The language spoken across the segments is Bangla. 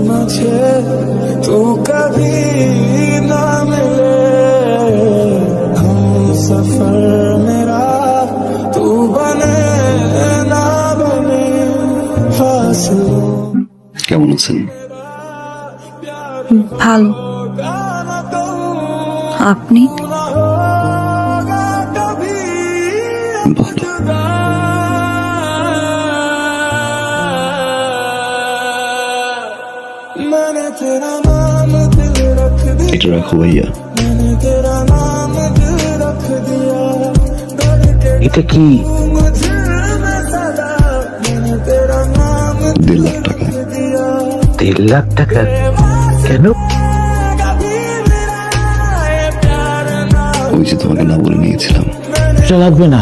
मुझे तू कभी ना मिले हम सफर मेरा तू बने ना बने फासलों। কেমন আছেন? ভালো। আপনি? এটা রাখো ভাইয়া। এটা কি? 1.5 লাখ টাকা। 1.5 লাখ টাকা? কেন? ওই যে তোমাকে না বলে নিয়েছিলাম। এটা লাগবে না।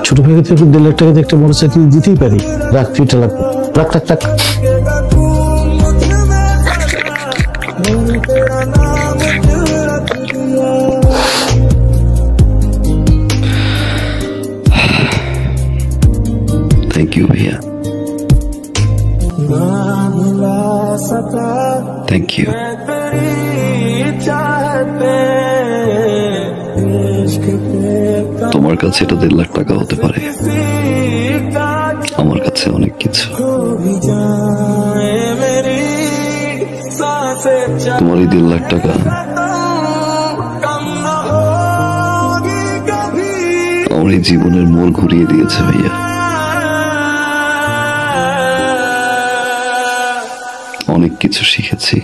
ছোট ভাইকে থেকে 1.5 লাখ টাকা দিয়ে একটা মোটরসাইকেল দিতেই পারি। রাখ, এটা লাগবে। রাখ রাখ রাখ। থ্যাংক ইউ ভাইয়া। Thank you. তোমার কাছে এটা 1.5 লাখ টাকা হতে পারে, আমার কাছে অনেক কিছু। তোমার এই 1.5 লাখ টাকা আমার এই জীবনের মোড় ঘুরিয়ে দিয়েছে ভাইয়া। অনেক কিছু শিখেছি,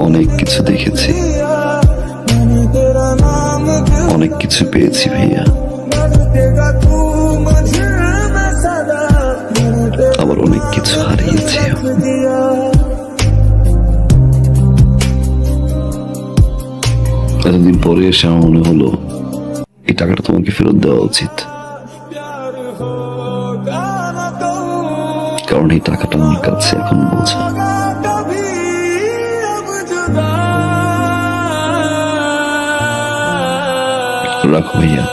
অনেক কিছু দেখেছি, অনেক কিছু পেয়েছি ভাইয়া, আবার অনেক কিছু হারিয়েছি। এতদিন পরে এসে আমার মনে হলো এই টাকাটা তোমাকে ফেরত দেওয়া উচিত, কারণ এই টাকাটা আমার কাছে এখন বোঝা। রাখো ভাইয়া,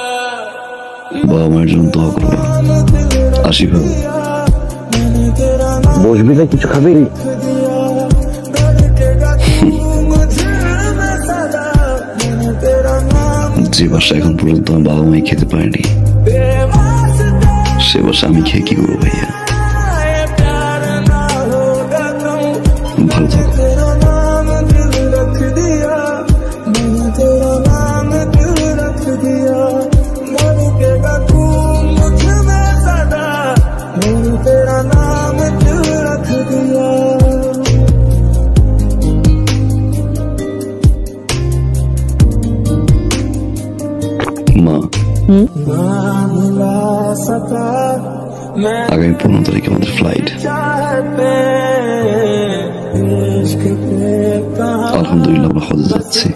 বাবা মায়ের জন্য দোয়া করবে। আসি ভাবে। বসবি না, কিছু খাবি? যে বাসা এখন পর্যন্ত আমার বাবা মাই খেতে পারেনি, সে বাসা আমি খেয়ে কি করবো ভাইয়া? ভালো থাকো। মা, আগামী 15 তারিখে আমাদের ফ্লাইট। আলহামদুলিল্লাহ আমরা হজে যাচ্ছি।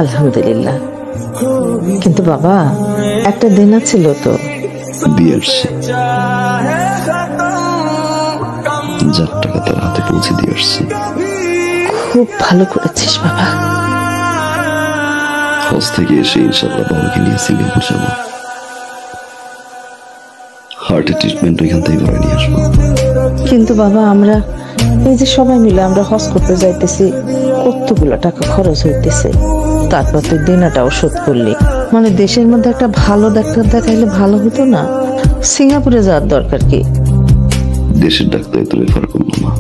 আলহামদুলিল্লাহ। কিন্তু বাবা, একটা দিন ছিল তো। দিয়ে আসছি, যার টাকা তার হাতে পৌঁছে দিয়ে আসছি। খুব ভালো করেছিস বাবা। হজ থেকে এসে ইনশাআল্লাহ বাবাকে নিয়ে সিঙ্গাপুর যাবো। হার্টের ট্রিটমেন্ট ওইখান থেকে করে নিয়ে আসবো। কিন্তু বাবা, আমরা এই যে সবাই মিলে আমরা হজ করতে যাইতেছি, কতগুলো টাকা খরচ হইতেছে। তারপর তুই দিনাটাও শোধ করলি। মানে দেশের মধ্যে একটা ভালো ডাক্তার দেখাইলে ভালো হতো না? সিঙ্গাপুরে যাওয়ার দরকার কি? দেশের ডাক্তার তো রেফার করলো না,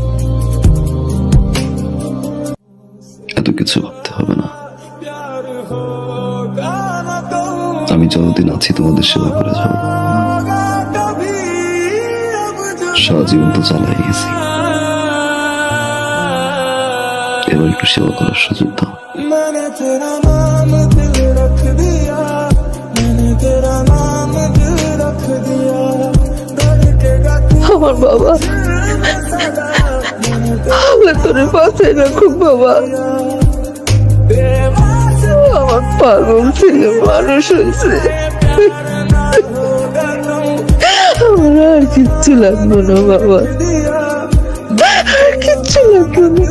এত কিছু ভাবতে হবে না। আমি যতদিন আছি তোমাদের সেবা করে যাব। সারা জীবন তো চালাই গেছি, এবার একটু সেবা করার সুযোগ দাও। আমার বাবা, আমার তোর পাশে রাখুক বাবা। আমার পাগল ছেলে মানুষ হয়েছে। আমার আর কিচ্ছু লাগবে না বাবা, আর কিচ্ছু লাগবে না।